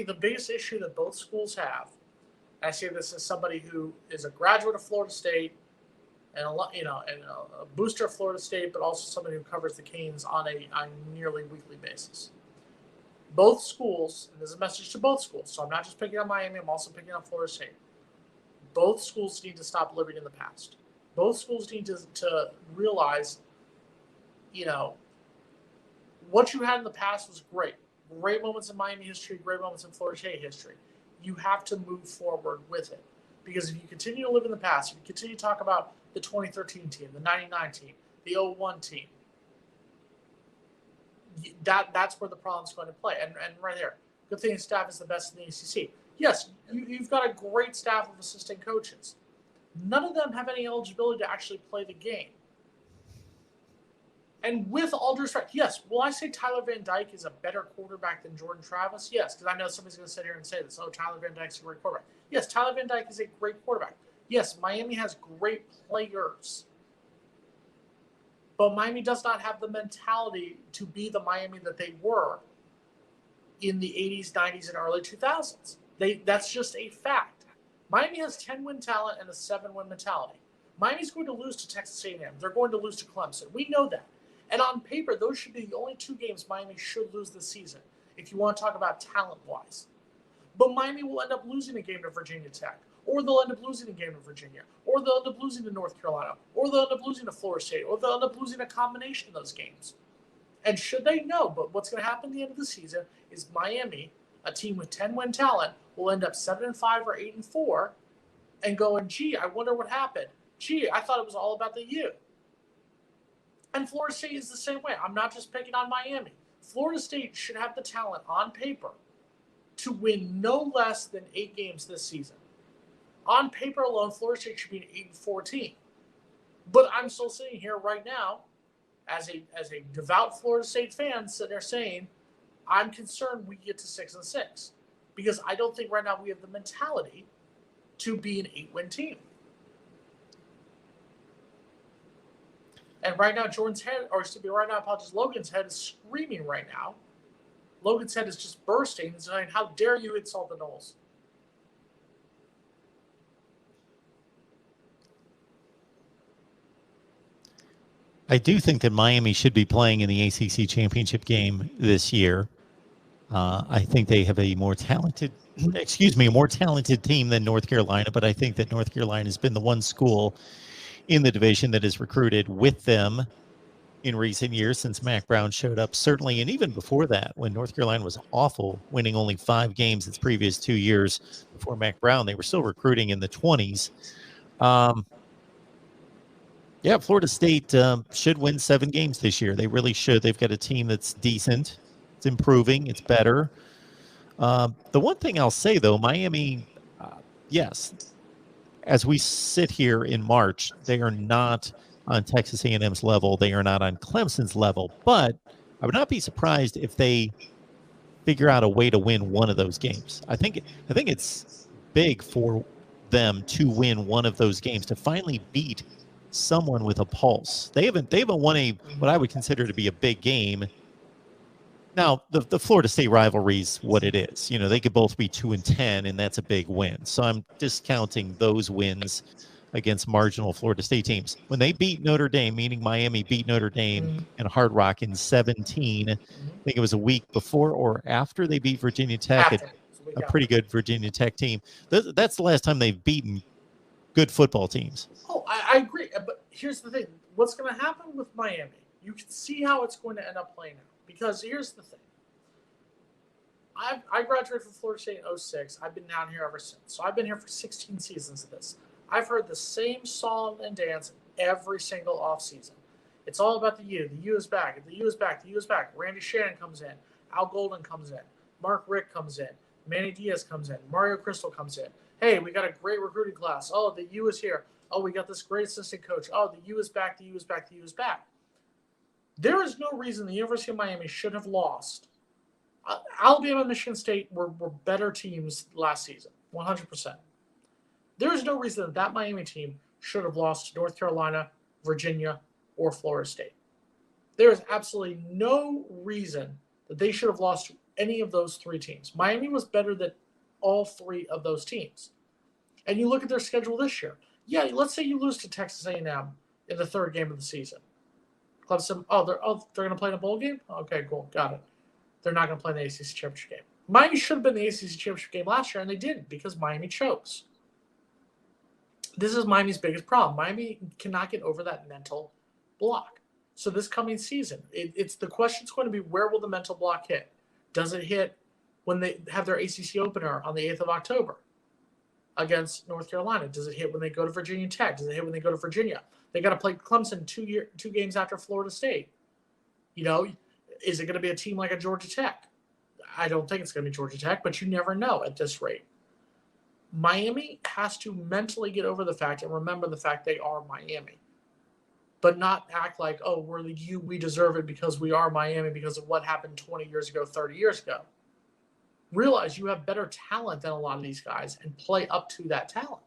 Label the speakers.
Speaker 1: think the biggest issue that both schools have, and I say this as somebody who is a graduate of Florida State and a booster of Florida State, but also somebody who covers the Canes on a nearly weekly basis. Both schools, and there's a message to both schools, so I'm not just picking on Miami, I'm also picking on Florida State. Both schools need to stop living in the past. Both schools need to realize, what you had in the past was great. Great moments in Miami history, great moments in Florida State history. You have to move forward with it. Because if you continue to live in the past, if you continue to talk about the 2013 team, the 99 team, the 01 team, that's where the problem's going to play. And right there, good thing his staff is the best in the ACC. Yes, you've got a great staff of assistant coaches. None of them have any eligibility to actually play the game. And with all due respect, yes, will I say Tyler Van Dyke is a better quarterback than Jordan Travis? Yes, because I know somebody's going to sit here and say this. Oh, Tyler Van Dyke's a great quarterback. Yes, Tyler Van Dyke is a great quarterback. Yes, Miami has great players. But Miami does not have the mentality to be the Miami that they were in the 80s, 90s, and early 2000s. That's just a fact. Miami has 10-win talent and a 7-win mentality. Miami's going to lose to Texas A&M. They're going to lose to Clemson. We know that. And on paper, those should be the only two games Miami should lose this season, if you want to talk about talent-wise. But Miami will end up losing a game to Virginia Tech, or they'll end up losing a game to Virginia, or they'll end up losing to North Carolina, or they'll end up losing to Florida State, or they'll end up losing a combination of those games. And should they? No. But what's going to happen at the end of the season is Miami, a team with 10-win talent, will end up 7-5 or 8-4 and going, gee, I wonder what happened. Gee, I thought it was all about the U. And Florida State is the same way. I'm not just picking on Miami. Florida State should have the talent on paper to win no less than 8 games this season. On paper alone, Florida State should be an 8-4 team. But I'm still sitting here right now as a devout Florida State fan sitting there saying, I'm concerned we get to 6-6 because I don't think right now we have the mentality to be an 8-win team. And right now, Jordan's head, or excuse me, right now, I apologize, Logan's head is screaming right now. Logan's head is just bursting and saying, how dare you insult the Noles?
Speaker 2: I do think that Miami should be playing in the ACC championship game this year. I think they have a more talented team than North Carolina, but I think that North Carolina has been the one school in the division that has recruited with them in recent years since Mack Brown showed up, certainly, and even before that, when North Carolina was awful, winning only 5 games its previous 2 years before Mack Brown, they were still recruiting in the 20s. Florida State should win 7 games this year. They really should. They've got a team that's decent. It's improving. It's better. The one thing I'll say, though, Miami, yes, as we sit here in March, they are not on Texas A&M's level. They are not on Clemson's level. But I would not be surprised if they figure out a way to win one of those games. I think it's big for them to win one of those games, to finally beat someone with a pulse. They haven't won what I would consider to be a big game. Now, the Florida State rivalry is what it is. You know, they could both be 2-10, and that's a big win. So I'm discounting those wins against marginal Florida State teams. When they beat Notre Dame, meaning Miami beat Notre Dame and Hard Rock in 17, I think it was a week before or after they beat Virginia Tech, a pretty good Virginia Tech team. That's the last time they've beaten good football teams.
Speaker 1: Oh, I agree. But here's the thing. What's going to happen with Miami, you can see how it's going to end up playing out. Because here's the thing. I graduated from Florida State in 2006. I've been down here ever since. So I've been here for 16 seasons of this. I've heard the same song and dance every single offseason. It's all about the U. The U is back. The U is back. The U is back. Randy Shannon comes in. Al Golden comes in. Mark Richt comes in. Manny Diaz comes in. Mario Crystal comes in. Hey, we got a great recruiting class. Oh, the U is here. Oh, we got this great assistant coach. Oh, the U is back. The U is back. The U is back. There is no reason the University of Miami should have lost. Alabama and Michigan State were better teams last season, 100%. There is no reason that Miami team should have lost to North Carolina, Virginia, or Florida State. There is absolutely no reason that they should have lost to any of those three teams. Miami was better than all three of those teams. And you look at their schedule this year. Yeah, let's say you lose to Texas A&M in the third game of the season. Clemson, they're going to play in a bowl game? Okay, cool, got it. They're not going to play in the ACC championship game. Miami should have been the ACC championship game last year, and they didn't because Miami chokes. This is Miami's biggest problem. Miami cannot get over that mental block. So this coming season, it's the question's going to be, where will the mental block hit? Does it hit when they have their ACC opener on the 8th of October against North Carolina? Does it hit when they go to Virginia Tech? Does it hit when they go to Virginia? They got to play Clemson 2 games after Florida State. You know, is it going to be a team like a Georgia Tech? I don't think it's going to be Georgia Tech, but you never know at this rate. Miami has to mentally get over the fact and remember the fact they are Miami, but not act like, oh, we deserve it because we are Miami because of what happened 20 years ago, 30 years ago. Realize you have better talent than a lot of these guys and play up to that talent.